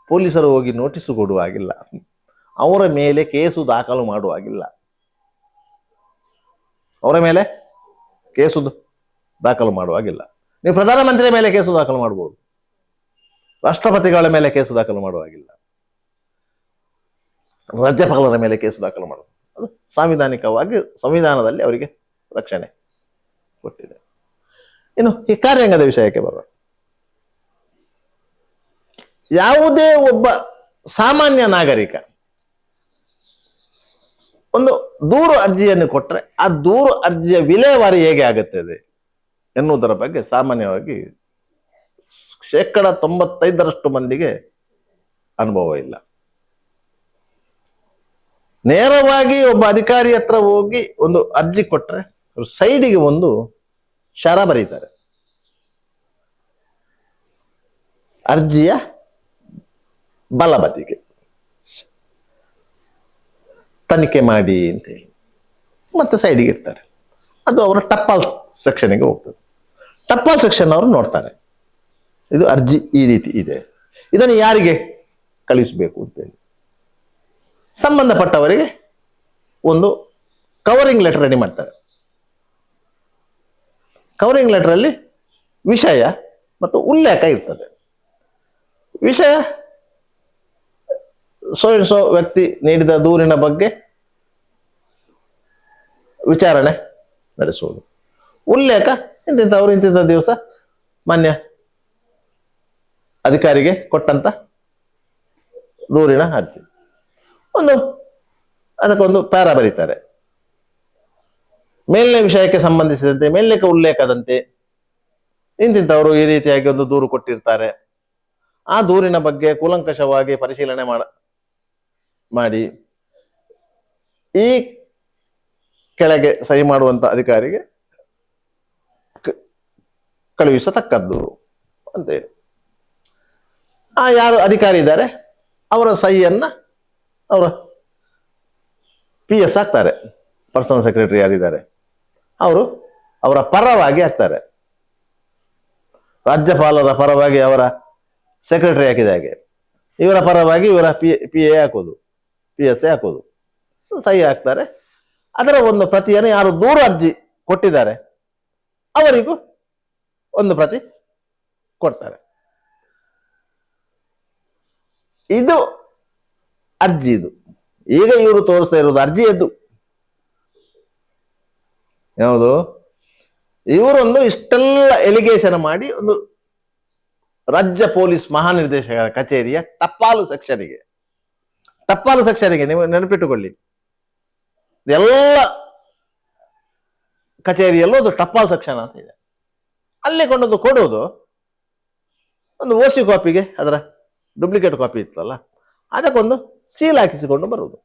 Speaker 2: ಪೊಲೀಸರು ಹೋಗಿ ನೋಟಿಸ್ ಕೊಡುವಾಗಿಲ್ಲ, ಅವರ ಮೇಲೆ ಕೇಸು ದಾಖಲು ಮಾಡುವಾಗಿಲ್ಲ. ಅವರ ಮೇಲೆ ಕೇಸು ದಾಖಲು ಮಾಡುವಾಗಿಲ್ಲ. ನೀವು ಪ್ರಧಾನಮಂತ್ರಿಯ ಮೇಲೆ ಕೇಸು ದಾಖಲು ಮಾಡಬಹುದು, ರಾಷ್ಟ್ರಪತಿಗಳ ಮೇಲೆ ಕೇಸು ದಾಖಲು ಮಾಡುವಾಗಿಲ್ಲ, ರಾಜ್ಯಪಾಲರ ಮೇಲೆ ಕೇಸು ದಾಖಲು ಮಾಡಬಹುದು. ಅದು ಸಾಂವಿಧಾನಿಕವಾಗಿ ಸಂವಿಧಾನದಲ್ಲಿ ಅವರಿಗೆ ರಕ್ಷಣೆ ಕೊಟ್ಟಿದೆ. ಇನ್ನು ಈ ಕಾರ್ಯಾಂಗದ ವಿಷಯಕ್ಕೆ ಬರೋಣ. ಯಾವುದೇ ಒಬ್ಬ ಸಾಮಾನ್ಯ ನಾಗರಿಕ ಒಂದು ದೂರು ಅರ್ಜಿಯನ್ನು ಕೊಟ್ಟರೆ ಆ ದೂರು ಅರ್ಜಿಯ ವಿಲೇವಾರಿ ಹೇಗೆ ಆಗುತ್ತದೆ ಎನ್ನುವುದರ ಬಗ್ಗೆ ಸಾಮಾನ್ಯವಾಗಿ 95% ಮಂದಿಗೆ ಅನುಭವ ಇಲ್ಲ. ನೇರವಾಗಿ ಒಬ್ಬ ಅಧಿಕಾರಿ ಹತ್ರ ಹೋಗಿ ಒಂದು ಅರ್ಜಿ ಕೊಟ್ಟರೆ ಅವರು ಸೈಡಿಗೆ ಒಂದು ಶರ ಬರೀತಾರೆ, ಅರ್ಜಿಯ ಬಲಬದಿಗೆ ತನಿಖೆ ಮಾಡಿ ಅಂತೇಳಿ ಮತ್ತೆ ಸೈಡಿಗೆ ಇಡ್ತಾರೆ. ಅದು ಅವರ ಟಪಾಲ್ ಸೆಕ್ಷನ್ಗೆ ಹೋಗ್ತದೆ. ಟಪಾಲ್ ಸೆಕ್ಷನ್ ಅವರು ನೋಡ್ತಾರೆ, ಇದು ಅರ್ಜಿ ಈ ರೀತಿ ಇದೆ, ಇದನ್ನು ಯಾರಿಗೆ ಕಳಿಸಬೇಕು ಅಂತೇಳಿ ಸಂಬಂಧಪಟ್ಟವರಿಗೆ ಒಂದು ಕವರಿಂಗ್ ಲೆಟರ್ ರೆಡಿ ಮಾಡ್ತಾರೆ. ಕವರಿಂಗ್ ಲೆಟರಲ್ಲಿ ವಿಷಯ ಮತ್ತು ಉಲ್ಲೇಖ ಇರ್ತದೆ. ವಿಷಯ ಸೋ ವ್ಯಕ್ತಿ ನೀಡಿದ ದೂರಿನ ಬಗ್ಗೆ ವಿಚಾರಣೆ ನಡೆಸುವುದು. ಉಲ್ಲೇಖ ಇಂತಿಂಥವ್ರು ಇಂತಿಂಥ ದಿವಸ ಮಾನ್ಯ ಅಧಿಕಾರಿಗೆ ಕೊಟ್ಟಂತ ದೂರಿನ ಅರ್ಜಿ, ಅದಕ್ಕೊಂದು ಪ್ಯಾರಾ ಬರೀತಾರೆ. ಮೇಲಿನ ವಿಷಯಕ್ಕೆ ಸಂಬಂಧಿಸಿದಂತೆ ಮೇಲಿನ ಉಲ್ಲೇಖದಂತೆ ಇಂತಿಂಥವರು ಈ ರೀತಿಯಾಗಿ ಒಂದು ದೂರು ಕೊಟ್ಟಿರ್ತಾರೆ, ಆ ದೂರಿನ ಬಗ್ಗೆ ಕೂಲಂಕಷವಾಗಿ ಪರಿಶೀಲನೆ ಮಾಡಿ ಈ ಕೆಳಗೆ ಸಹಿ ಮಾಡುವಂತ ಅಧಿಕಾರಿಗೆ ಕಳುಹಿಸತಕ್ಕದ್ದು ಅಂತೇಳಿ ಯಾರು ಅಧಿಕಾರಿ ಇದ್ದಾರೆ ಅವರ ಸಹಿಯನ್ನ ಅವರ PS ಆಗ್ತಾರೆ. ಪರ್ಸನಲ್ ಸೆಕ್ರೆಟರಿ ಯಾರಿದ್ದಾರೆ ಅವರು ಅವರ ಪರವಾಗಿ ಆಗ್ತಾರೆ. ರಾಜ್ಯಪಾಲರ ಪರವಾಗಿ ಅವರ ಸೆಕ್ರೆಟರಿ ಹಾಕಿದ ಹಾಗೆ ಇವರ ಪರವಾಗಿ ಇವರ PA ಹಾಕೋದು, PS ಹಾಕೋದು, ಸಹಿ ಹಾಕ್ತಾರೆ. ಅದರ ಒಂದು ಪ್ರತಿಯನ್ನು ಯಾರು ದೂರು ಅರ್ಜಿ ಕೊಟ್ಟಿದ್ದಾರೆ ಅವರಿಗೂ ಒಂದು ಪ್ರತಿ ಕೊಡ್ತಾರೆ. ಇದು ಅರ್ಜಿ. ಇದು ಈಗ ಇವರು ತೋರಿಸ್ತಾ ಇರೋದು ಅರ್ಜಿಯದ್ದು ಯಾವುದು? ಇವರೊಂದು ಇಷ್ಟೆಲ್ಲ ಎಲಿಗೇಷನ್ ಮಾಡಿ ಒಂದು ರಾಜ್ಯ ಪೊಲೀಸ್ ಮಹಾನಿರ್ದೇಶಕರ ಕಚೇರಿಯ ಟಪಾಲು ಸೆಕ್ಷನ್ಗೆ ನೀವು ನೆನಪಿಟ್ಟುಕೊಳ್ಳಿ, ಎಲ್ಲ ಕಚೇರಿಯಲ್ಲೂ ಒಂದು ಟಪಾಲ್ ಸೆಕ್ಷನ್ ಅಂತ ಇದೆ. ಅಲ್ಲಿ ಕೊಂಡೊಂದು ಕೊಡುವುದು ಒಂದು OC ಕಾಪಿಗೆ ಅದರ ಡೂಪ್ಲಿಕೇಟ್ ಕಾಪಿ ಇತ್ತಲ್ಲ ಅದಕ್ಕೊಂದು ಸೀಲ್ ಹಾಕಿಸಿಕೊಂಡು ಬರುವುದು.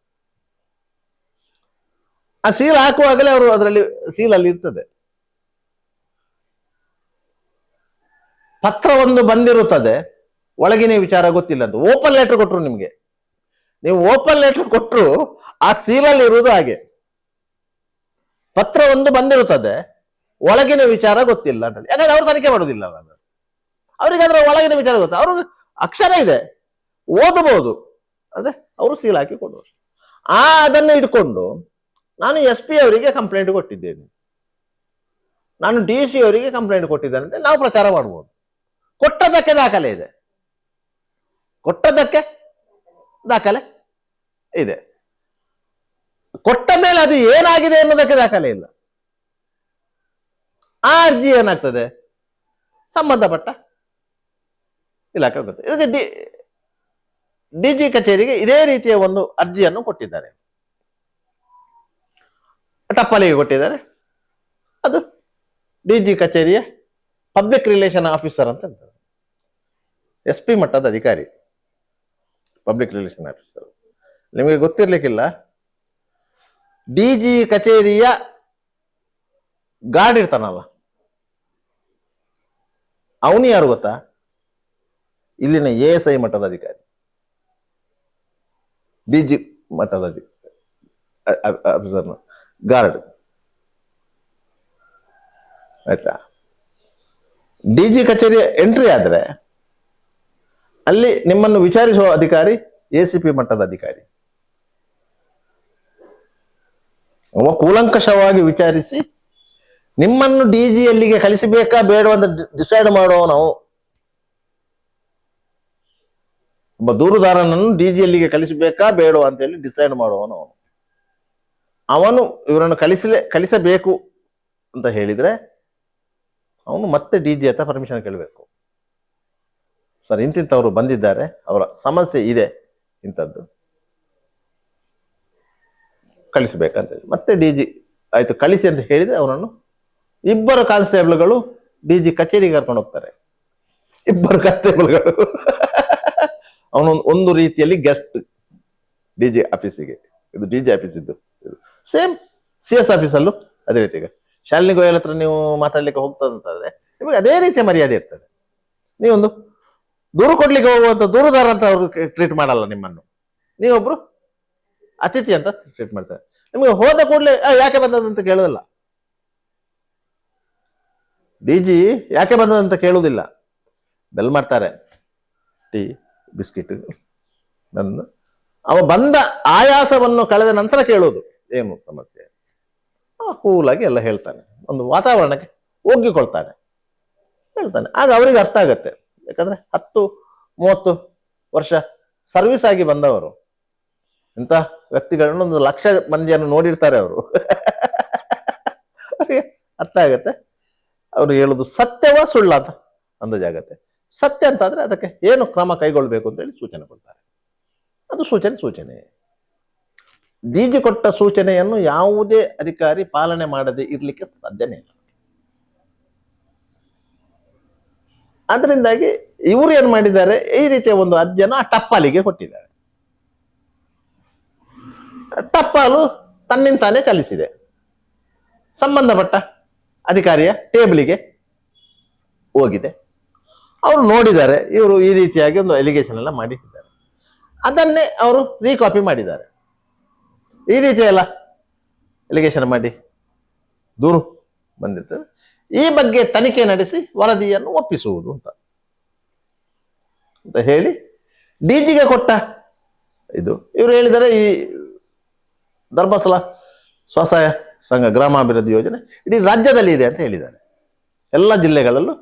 Speaker 2: ಆ ಸೀಲ್ ಹಾಕುವಾಗಲೇ ಅವರು ಅದರಲ್ಲಿ ಸೀಲಲ್ಲಿ ಇರ್ತದೆ. ಪತ್ರ ಒಂದು ಬಂದಿರುತ್ತದೆ, ಒಳಗಿನ ವಿಚಾರ ಗೊತ್ತಿಲ್ಲ ಅಂತ. ಓಪನ್ ಲೆಟರ್ ಕೊಟ್ಟರು ನಿಮ್ಗೆ, ನೀವು ಓಪನ್ ಲೆಟರ್ ಕೊಟ್ಟರು ಆ ಸೀಲಲ್ಲಿ ಇರುವುದು ಹಾಗೆ. ಪತ್ರ ಒಂದು ಬಂದಿರುತ್ತದೆ, ಒಳಗಿನ ವಿಚಾರ ಗೊತ್ತಿಲ್ಲ ಅಂತ. ಯಾಕಂದ್ರೆ ಅವ್ರು ತನಿಖೆ ಮಾಡುದಿಲ್ಲ, ಅವ್ರಿಗೆ ಅದರ ಒಳಗಿನ ವಿಚಾರ ಗೊತ್ತ, ಅವ್ರಿಗೆ ಅಕ್ಷರ ಇದೆ, ಓದಬಹುದು, ಅದೇ ಅವರು ಸೀಲ್ ಹಾಕಿ ಕೊಡುವರು. ಅದನ್ನು ಇಟ್ಕೊಂಡು ನಾನು SP ಅವರಿಗೆ ಕಂಪ್ಲೇಂಟ್ ಕೊಟ್ಟಿದ್ದೇನೆ, ನಾನು DC ಅವರಿಗೆ ಕಂಪ್ಲೇಂಟ್ ಕೊಟ್ಟಿದ್ದೇನೆ ಅಂತ ನಾವು ಪ್ರಚಾರ ಮಾಡಬಹುದು. ಕೊಟ್ಟದಕ್ಕೆ ದಾಖಲೆ ಇದೆ, ಕೊಟ್ಟದಕ್ಕೆ ದಾಖಲೆ ಇದೆ. ಕೊಟ್ಟ ಮೇಲೆ ಅದು ಏನಾಗಿದೆ ಅನ್ನೋದಕ್ಕೆ ದಾಖಲೆ ಇಲ್ಲ. ಆ ಅರ್ಜಿ ಏನಾಗ್ತದೆ? ಸಂಬಂಧಪಟ್ಟ ಇಲಾಖೆ ಹೋಗುತ್ತೆ. ಇದಕ್ಕೆ ಡಿಜಿ ಕಚೇರಿಗೆ ಇದೇ ರೀತಿಯ ಒಂದು ಅರ್ಜಿಯನ್ನು ಕೊಟ್ಟಿದ್ದಾರೆ, ಟಪಾಲಿಗೆ ಕೊಟ್ಟಿದ್ದಾರೆ. ಅದು ಡಿಜಿ ಕಚೇರಿಯ ಪಬ್ಲಿಕ್ ರಿಲೇಷನ್ ಆಫೀಸರ್ ಅಂತ ಹೇಳ್ತಾರೆ, SP ಮಟ್ಟದ ಅಧಿಕಾರಿ, ಪಬ್ಲಿಕ್ ರಿಲೇಷನ್ ಆಫೀಸರ್. ನಿಮಗೆ ಗೊತ್ತಿರ್ಲಿಕ್ಕಿಲ್ಲ, ಡಿಜಿ ಕಚೇರಿಯ ಗಾರ್ಡ್ ಇರ್ತಾನಲ್ಲ, ಅವನು ಯಾರು ಗೊತ್ತಾ? ಇಲ್ಲಿನ ASI ಮಟ್ಟದ ಅಧಿಕಾರಿ, ಡಿಜಿ ಮಟ್ಟದ ಆಫೀಸರ್ ಗಾರ್ಡ್. ಆಯ್ತಾ? ಡಿಜಿ ಕಚೇರಿಯ ಎಂಟ್ರಿ ಆದ್ರೆ ಅಲ್ಲಿ ನಿಮ್ಮನ್ನು ವಿಚಾರಿಸುವ ಅಧಿಕಾರಿ ACP ಮಟ್ಟದ ಅಧಿಕಾರಿ. ಅವ ಕೂಲಂಕಷವಾಗಿ ವಿಚಾರಿಸಿ ನಿಮ್ಮನ್ನು ಡಿಜಿ ಅಲ್ಲಿಗೆ ಕಳಿಸಬೇಕಾ ಬೇಡ ಅಂತ ಡಿಸೈಡ್ ಮಾಡುವವನು. ಒಬ್ಬ ದೂರುದಾರನನ್ನು ಡಿಜಿ ಅಲ್ಲಿಗೆ ಕಳಿಸಬೇಕಾ ಬೇಡ ಅಂತ ಹೇಳಿ ಡಿಸೈಡ್ ಮಾಡುವವನು ಅವನು. ಇವರನ್ನು ಕಳಿಸಬೇಕು ಅಂತ ಹೇಳಿದ್ರೆ ಅವನು ಮತ್ತೆ ಡಿಜಿ ಹತ್ರ ಪರ್ಮಿಷನ್ ಕೇಳಬೇಕು. ಸರ್, ಇಂತಿಂಥವ್ರು ಬಂದಿದ್ದಾರೆ, ಅವರ ಸಮಸ್ಯೆ ಇದೆ, ಇಂಥದ್ದು ಕಳಿಸಬೇಕಂತ ಹೇಳಿ ಮತ್ತೆ ಡಿಜಿ ಆಯ್ತು ಕಳಿಸಿ ಅಂತ ಹೇಳಿದ್ರೆ ಅವರನ್ನು ಇಬ್ಬರು ಕಾನ್ಸ್ಟೇಬಲ್ಗಳು ಡಿಜಿ ಕಚೇರಿಗೆ ಕರ್ಕೊಂಡು ಹೋಗ್ತಾರೆ. ಇಬ್ಬರು ಕಾನ್ಸ್ಟೇಬಲ್ಗಳು ಅವನು ಒಂದು ರೀತಿಯಲ್ಲಿ ಗೆಸ್ಟ್ ಡಿಜಿ ಆಫೀಸಿಗೆ. ಇದು ಡಿಜಿ ಆಫೀಸ್ ಇದ್ದು ಸೇಮ್ CS ಆಫೀಸಲ್ಲೂ ಅದೇ ರೀತಿ. ಈಗ ಶಾಲಿನಿ ಗೋಯಲ್ ಹತ್ರ ನೀವು ಮಾತಾಡ್ಲಿಕ್ಕೆ ಹೋಗ್ತದಂತಾದ್ರೆ ನಿಮಗೆ ಅದೇ ರೀತಿಯ ಮರ್ಯಾದೆ ಇರ್ತದೆ. ನೀವೊಂದು ದೂರು ಕೊಡ್ಲಿಕ್ಕೆ ಹೋಗುವಂತ ದೂರುದಾರ ಅಂತ ಅವರು ಟ್ರೀಟ್ ಮಾಡಲ್ಲ ನಿಮ್ಮನ್ನು, ನೀವೊಬ್ರು ಅತಿಥಿ ಅಂತ ಟ್ರೀಟ್ ಮಾಡ್ತಾರೆ. ನಿಮಗೆ ಹೋದ ಕೂಡಲೇ ಯಾಕೆ ಬಂದದಂತ ಕೇಳೋದಿಲ್ಲ, ಡಿಜಿ ಯಾಕೆ ಬಂದದಂತ ಕೇಳುವುದಿಲ್ಲ. ಬೆಲ್ ಮಾಡ್ತಾರೆ, ಟೀ ಬಿಸ್ಕಿಟ್ ನನ್ನ ಅವ ಬಂದ ಆಯಾಸವನ್ನು ಕಳೆದ ನಂತರ ಕೇಳೋದು ಏನು ಸಮಸ್ಯೆ. ಕೂಲಾಗಿ ಎಲ್ಲ ಹೇಳ್ತಾನೆ, ಒಂದು ವಾತಾವರಣಕ್ಕೆ ಒಗ್ಗಿಕೊಳ್ತಾನೆ, ಹೇಳ್ತಾನೆ. ಆಗ ಅವರಿಗೆ ಅರ್ಥ ಆಗತ್ತೆ. ಯಾಕಂದ್ರೆ 10-30 ವರ್ಷ ಸರ್ವಿಸ್ ಆಗಿ ಬಂದವರು, ಇಂಥ ವ್ಯಕ್ತಿಗಳನ್ನು 1 ಲಕ್ಷ ಮಂದಿಯನ್ನು ನೋಡಿರ್ತಾರೆ ಅವರು. ಅರ್ಥ ಆಗತ್ತೆ ಅವ್ರು ಹೇಳುದು ಸತ್ಯವ ಸುಳ್ಳ ಅಂತ ಅಂದಾಜಾಗತ್ತೆ. ಸತ್ಯ ಅಂತಾದ್ರೆ ಅದಕ್ಕೆ ಏನು ಕ್ರಮ ಕೈಗೊಳ್ಬೇಕು ಅಂತ ಹೇಳಿ ಸೂಚನೆ ಕೊಡ್ತಾರೆ. ಅದು ಸೂಚನೆ. ಡಿಜಿ ಕೊಟ್ಟ ಸೂಚನೆಯನ್ನು ಯಾವುದೇ ಅಧಿಕಾರಿ ಪಾಲನೆ ಮಾಡದೆ ಇರ್ಲಿಕ್ಕೆ ಸಾಧ್ಯನೇ ಇಲ್ಲ. ಅದರಿಂದಾಗಿ ಇವರು ಏನ್ ಮಾಡಿದ್ದಾರೆ, ಈ ರೀತಿಯ ಒಂದು ಅರ್ಜಿಯನ್ನು ಆ ಟಪಾಲಿಗೆ ಕೊಟ್ಟಿದ್ದಾರೆ. ಟಪಾಲು ತನ್ನಿಂತಾನೇ ಚಲಿಸಿದೆ, ಸಂಬಂಧಪಟ್ಟ ಅಧಿಕಾರಿಯ ಟೇಬಲಿಗೆ ಹೋಗಿದೆ. ಅವರು ನೋಡಿದ್ದಾರೆ, ಇವರು ಈ ರೀತಿಯಾಗಿ ಒಂದು ಎಲಿಗೇಷನ್ ಎಲ್ಲ ಮಾಡಿದ್ದಾರೆ. ಅದನ್ನೇ ಅವರು ರೀಕಾಪಿ ಮಾಡಿದ್ದಾರೆ. ಈ ರೀತಿ ಎಲ್ಲ ಎಲಿಗೇಷನ್ ಮಾಡಿ ದೂರು ಬಂದಿರ್ತದೆ, ಈ ಬಗ್ಗೆ ತನಿಖೆ ನಡೆಸಿ ವರದಿಯನ್ನು ಒಪ್ಪಿಸುವುದು ಅಂತ ಹೇಳಿ ಡಿಜಿಗೆ ಕೊಟ್ಟ ಇದು. ಇವರು ಹೇಳಿದ್ದಾರೆ, ಈ ಧರ್ಮಸ್ಥಳ ಸ್ವಸಹಾಯ ಸಂಘ ಗ್ರಾಮಾಭಿವೃದ್ಧಿ ಯೋಜನೆ ಇಡೀ ರಾಜ್ಯದಲ್ಲಿ ಇದೆ ಅಂತ ಹೇಳಿದ್ದಾರೆ. ಎಲ್ಲ ಜಿಲ್ಲೆಗಳಲ್ಲೂ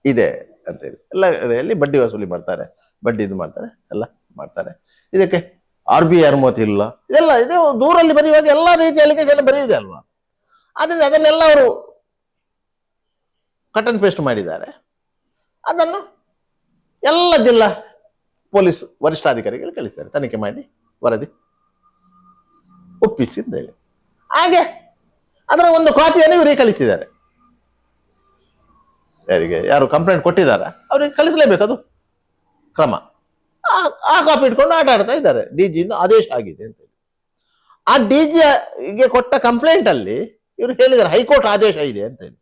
Speaker 2: ಇದೆ ಅಂತ ಹೇಳಿ, ಎಲ್ಲ ಕಡೆಯಲ್ಲಿ ಬಡ್ಡಿ ವಸೂಲಿ ಮಾಡ್ತಾರೆ, ಬಡ್ಡಿ ಇದು ಮಾಡ್ತಾರೆ, ಎಲ್ಲ ಮಾಡ್ತಾರೆ. ಇದಕ್ಕೆ RBI ಅನುಮತಿ ಇಲ್ಲ, ಇದೆಲ್ಲ ಇದೆ. ದೂರಲ್ಲಿ ಬರೆಯುವಾಗ ಎಲ್ಲ ರೀತಿಯ ಅಲಿಗೇಷನ್ ಬರೆಯುವುದೇ ಅಲ್ವಾ. ಆದ್ದರಿಂದ ಅದನ್ನೆಲ್ಲ ಅವರು ಕಟ್ ಅಂಡ್ ಪೇಸ್ಟ್ ಮಾಡಿದ್ದಾರೆ. ಅದನ್ನು ಎಲ್ಲ ಜಿಲ್ಲಾ ಪೊಲೀಸ್ ವರಿಷ್ಠಾಧಿಕಾರಿಗಳು ಕಳಿಸ್ತಾರೆ, ತನಿಖೆ ಮಾಡಿ ವರದಿ ಒಪ್ಪಿಸಿ ಅಂತ ಹೇಳಿ. ಹಾಗೆ ಅದರ ಒಂದು ಕಾಪಿಯನ್ನು ಇವರಿಗೆ ಕಳಿಸಿದ್ದಾರೆ. ಯಾರು ಕಂಪ್ಲೇಂಟ್ ಕೊಟ್ಟಿದ್ದಾರೆ ಅವರಿಗೆ ಕಳಿಸಲೇಬೇಕು, ಅದು ಕ್ರಮ. ಆ ಕಾಪಿ ಇಟ್ಕೊಂಡು ಆಟ ಆಡ್ತಾ ಇದ್ದಾರೆ. ಡಿಜಿಯಿಂದ ಆದೇಶ ಆಗಿದೆ ಅಂತ ಹೇಳಿ. ಆ ಡಿಜಿಗೆ ಕೊಟ್ಟ ಕಂಪ್ಲೇಂಟ್ ಅಲ್ಲಿ ಇವರು ಹೇಳಿದ್ದಾರೆ ಹೈಕೋರ್ಟ್ ಆದೇಶ ಇದೆ ಅಂತ ಹೇಳಿ.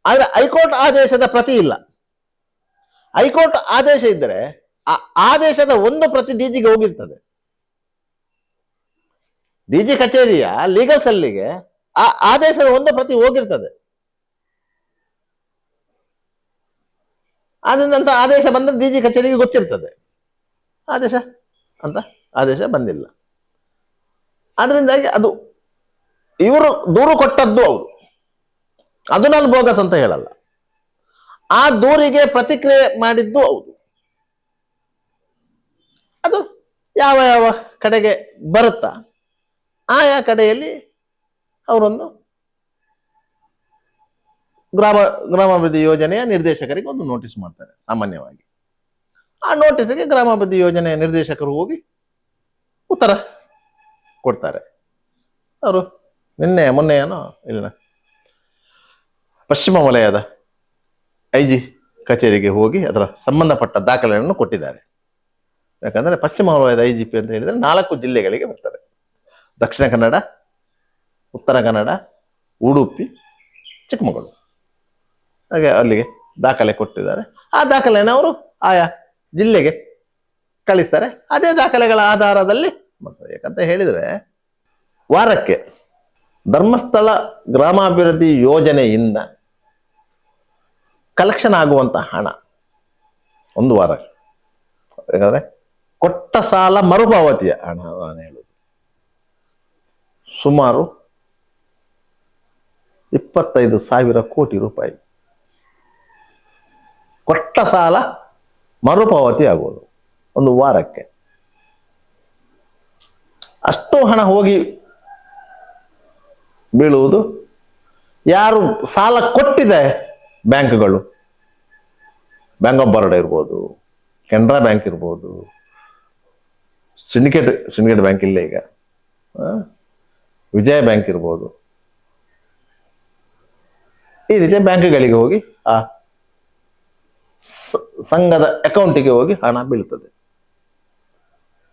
Speaker 2: ಆದ್ರೆ ಹೈಕೋರ್ಟ್ ಆದೇಶದ ಪ್ರತಿ ಇಲ್ಲ. ಹೈಕೋರ್ಟ್ ಆದೇಶ ಇದ್ದರೆ ಆ ಆದೇಶದ ಒಂದು ಪ್ರತಿ ಡಿಜಿಗೆ ಹೋಗಿರ್ತದೆ. ಡಿಜಿ ಕಚೇರಿಯ ಲೀಗಲ್ ಸೆಲ್ಲಿಗೆ ಆ ಆದೇಶದ ಒಂದು ಪ್ರತಿ ಹೋಗಿರ್ತದೆ. ಆದ್ರಿಂದ ಆದೇಶ ಬಂದ್ರೆ ಡಿಜಿ ಕಚೇರಿಗೆ ಗೊತ್ತಿರ್ತದೆ ಆದೇಶ ಬಂದಿಲ್ಲ. ಆದ್ರಿಂದಾಗಿ ಅದು ಇವರು ದೂರು ಕೊಟ್ಟದ್ದು ಹೌದು, ಅದು ನಾನು ಬೋಗಸ್ ಅಂತ ಹೇಳಲ್ಲ. ಆ ದೂರಿಗೆ ಪ್ರತಿಕ್ರಿಯೆ ಮಾಡಿದ್ದು ಹೌದು. ಅದು ಯಾವ ಯಾವ ಕಡೆಗೆ ಬರುತ್ತಾ ಆಯಾ ಕಡೆಯಲ್ಲಿ ಅವರೊಂದು ಗ್ರಾಮಾಭಿವೃದ್ಧಿ ಯೋಜನೆಯ ನಿರ್ದೇಶಕರಿಗೆ ಒಂದು ನೋಟಿಸ್ ಮಾಡ್ತಾರೆ ಸಾಮಾನ್ಯವಾಗಿ. ಆ ನೋಟಿಸ್ಗೆ ಗ್ರಾಮಾಭಿವೃದ್ಧಿ ಯೋಜನೆಯ ನಿರ್ದೇಶಕರು ಹೋಗಿ ಉತ್ತರ ಕೊಡ್ತಾರೆ. ಅವರು ಮೊನ್ನೆಯೇನೋ ಇಲ್ಲ ಪಶ್ಚಿಮ ವಲಯದ IG ಕಚೇರಿಗೆ ಹೋಗಿ ಅದರ ಸಂಬಂಧಪಟ್ಟ ದಾಖಲೆಯನ್ನು ಕೊಟ್ಟಿದ್ದಾರೆ. ಯಾಕಂದ್ರೆ ಪಶ್ಚಿಮ ವಲಯದ IGP ಅಂತ ಹೇಳಿದ್ರೆ 4 ಜಿಲ್ಲೆಗಳಿಗೆ ಬರ್ತದೆ: ದಕ್ಷಿಣ ಕನ್ನಡ, ಉತ್ತರ ಕನ್ನಡ, ಉಡುಪಿ, ಚಿಕ್ಕಮಗಳೂರು. ಹಾಗೆ ಅಲ್ಲಿಗೆ ದಾಖಲೆ ಕೊಟ್ಟಿದ್ದಾರೆ. ಆ ದಾಖಲೆಯನ್ನು ಅವರು ಆಯಾ ಜಿಲ್ಲೆಗೆ ಕಳಿಸ್ತಾರೆ. ಅದೇ ದಾಖಲೆಗಳ ಆಧಾರದಲ್ಲಿ ಮಾಡ್ತಾರೆ. ಯಾಕಂತ ಹೇಳಿದ್ರೆ ವಾರಕ್ಕೆ ಧರ್ಮಸ್ಥಳ ಗ್ರಾಮಾಭಿವೃದ್ಧಿ ಯೋಜನೆಯಿಂದ ಕಲೆಕ್ಷನ್ ಆಗುವಂತ ಹಣ ಒಂದು ವಾರ, ಯಾಕಂದ್ರೆ ಕೊಟ್ಟ ಸಾಲ ಮರುಪಾವತಿಯ ಹಣ ನಾನು ಹೇಳುದು ಸುಮಾರು 25,000 ಕೋಟಿ ರೂಪಾಯಿ ಕೊಟ್ಟ ಸಾಲ ಮರುಪಾವತಿ ಆಗುವುದು ಒಂದು ವಾರಕ್ಕೆ. ಅಷ್ಟು ಹಣ ಹೋಗಿ ಬೀಳುವುದು ಯಾರು ಸಾಲ ಕೊಟ್ಟಿದೆ, ಬ್ಯಾಂಕ್ಗಳು, ಬ್ಯಾಂಕ್ ಆಫ್ ಬರೋಡಾ ಇರ್ಬೋದು, ಕೆನರಾ ಬ್ಯಾಂಕ್ ಇರ್ಬೋದು, ಸಿಂಡಿಕೇಟ್ ಬ್ಯಾಂಕ್ ಇಲ್ಲ ಈಗ, ವಿಜಯ ಬ್ಯಾಂಕ್ ಇರ್ಬೋದು. ಈ ರೀತಿಯ ಬ್ಯಾಂಕ್ಗಳಿಗೆ ಹೋಗಿ ಆ ಸಂಘದ ಅಕೌಂಟಿಗೆ ಹೋಗಿ ಹಣ ಬೀಳ್ತದೆ.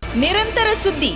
Speaker 1: ನಿರಂತರ ಸುದ್ದಿ